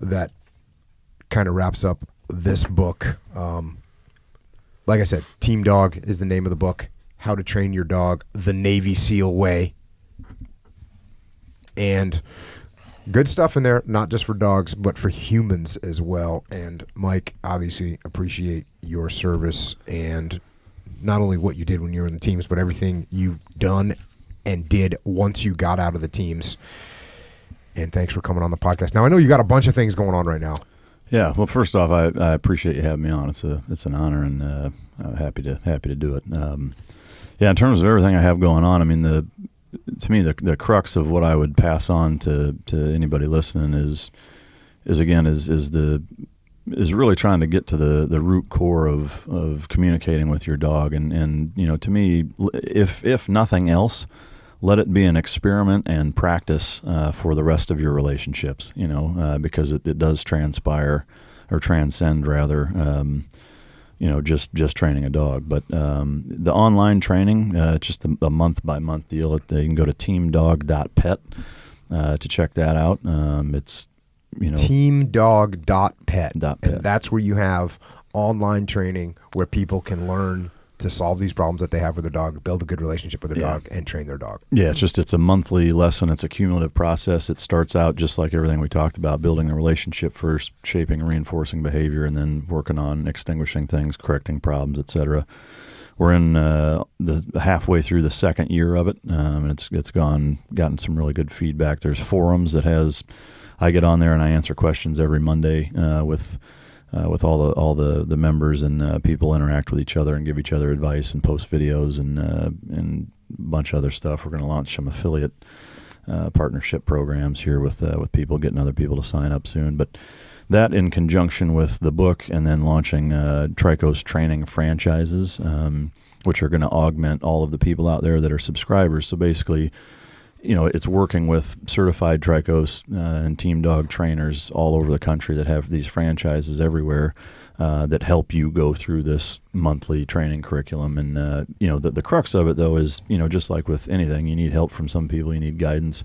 that kind of wraps up this book. Like I said, Team Dog is the name of the book. How to Train Your Dog the Navy SEAL Way. And good stuff in there, not just for dogs, but for humans as well. And Mike, obviously appreciate your service and not only what you did when you were in the teams, but everything you've done and did once you got out of the teams. And thanks for coming on the podcast. Now, I know you got a bunch of things going on right now. Yeah. Well, first off, I appreciate you having me on. It's an honor, and I'm happy to do it. Yeah. In terms of everything I have going on, I mean, to me the crux of what I would pass on to anybody listening is really trying to get to the root core of communicating with your dog, and to me, if nothing else, let it be an experiment and practice for the rest of your relationships, because it does transpire or transcend rather, just training a dog. But the online training, just a month-by-month deal. You can go to teamdog.pet to check that out. It's teamdog.pet. And that's where you have online training where people can learn to solve these problems that they have with their dog, build a good relationship with their dog, and train their dog. Yeah, it's a monthly lesson. It's a cumulative process. It starts out just like everything we talked about, building the relationship first, shaping and reinforcing behavior, and then working on extinguishing things, correcting problems, etc. We're in the halfway through the second year of it, and it's gotten some really good feedback. There's forums I get on there and I answer questions every Monday with all the members, and people interact with each other and give each other advice and post videos and a bunch of other stuff. We're going to launch some affiliate partnership programs here with people, getting other people to sign up soon. But that in conjunction with the book, and then launching Tricos training franchises, which are going to augment all of the people out there that are subscribers. So basically, it's working with certified Tricos and Team Dog trainers all over the country that have these franchises everywhere that help you go through this monthly training curriculum. And, the crux of it, though, is, just like with anything, you need help from some people. You need guidance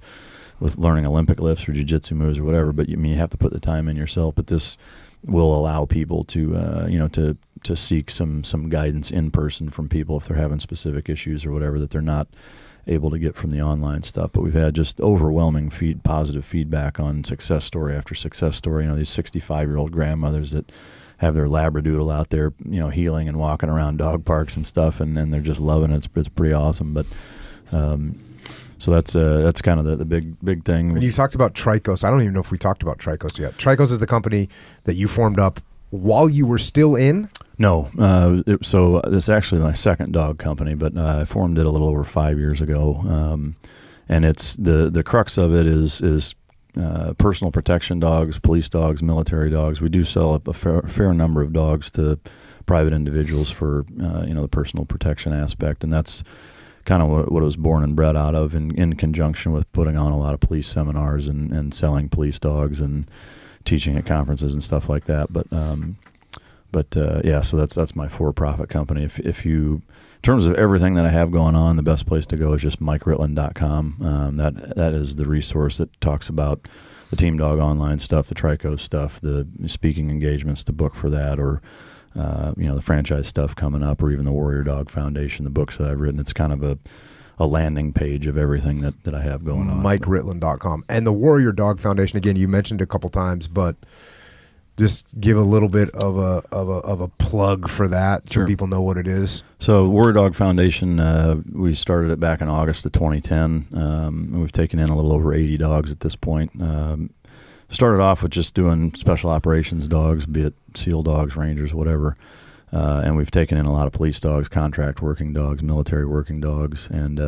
with learning Olympic lifts or jiu-jitsu moves or whatever. But, you have to put the time in yourself. But this will allow people to seek some guidance in person from people if they're having specific issues or whatever that they're not able to get from the online stuff. But we've had just overwhelming positive feedback on success story after success story. These 65-year-old grandmothers that have their Labradoodle out there, healing and walking around dog parks and stuff, and they're just loving it. It's pretty awesome. But so that's kind of the big thing. And you talked about Tricos. I don't even know if we talked about Tricos yet. Tricos is the company that you formed up while you were still in? No. So this is actually my second dog company, but I formed it a little over 5 years ago. And it's the crux of it is personal protection dogs, police dogs, military dogs. We do sell a fair number of dogs to private individuals for the personal protection aspect, and that's kind of what it was born and bred out of, in conjunction with putting on a lot of police seminars and selling police dogs and teaching at conferences and stuff like that. So that's my for-profit company. If you, in terms of everything that I have going on, the best place to go is just MikeRitland.com. That is the resource that talks about the Team Dog online stuff, the Tricos stuff, the speaking engagements, the book for that, or the franchise stuff coming up, or even the Warrior Dog Foundation, the books that I've written. It's kind of a landing page of everything that I have going on. MikeRitland.com. And the Warrior Dog Foundation, again, you mentioned a couple times, but just give a little bit of a plug for that so people know what it is. So Warrior Dog Foundation, we started it back in August of 2010. We've taken in a little over 80 dogs at this point. Started off with just doing special operations dogs, be it SEAL dogs, Rangers, whatever. And we've taken in a lot of police dogs, contract working dogs, military working dogs, and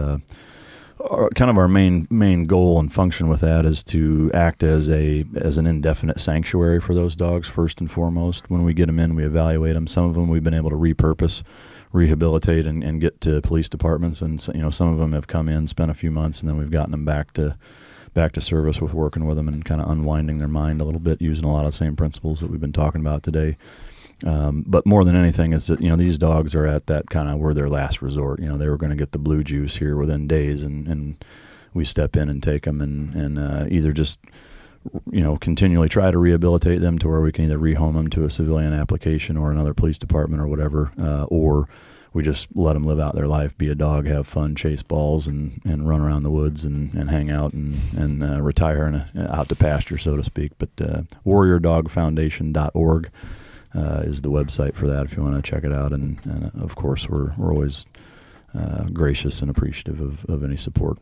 kind of our main goal and function with that is to act as an indefinite sanctuary for those dogs first and foremost. When we get them in, we evaluate them. Some of them we've been able to repurpose, rehabilitate, and get to police departments, and some of them have come in, spent a few months, and then we've gotten them back to service with working with them and kind of unwinding their mind a little bit, using a lot of the same principles that we've been talking about today. But more than anything is that, these dogs are at that kind of where their last resort. They were going to get the blue juice here within days, and we step in and take them and either just continually try to rehabilitate them to where we can either rehome them to a civilian application or another police department or whatever, or we just let them live out their life, be a dog, have fun, chase balls, and run around the woods and hang out and retire out to pasture, so to speak. But warriordogfoundation.org is the website for that if you want to check it out. And of course, we're always gracious and appreciative of any support.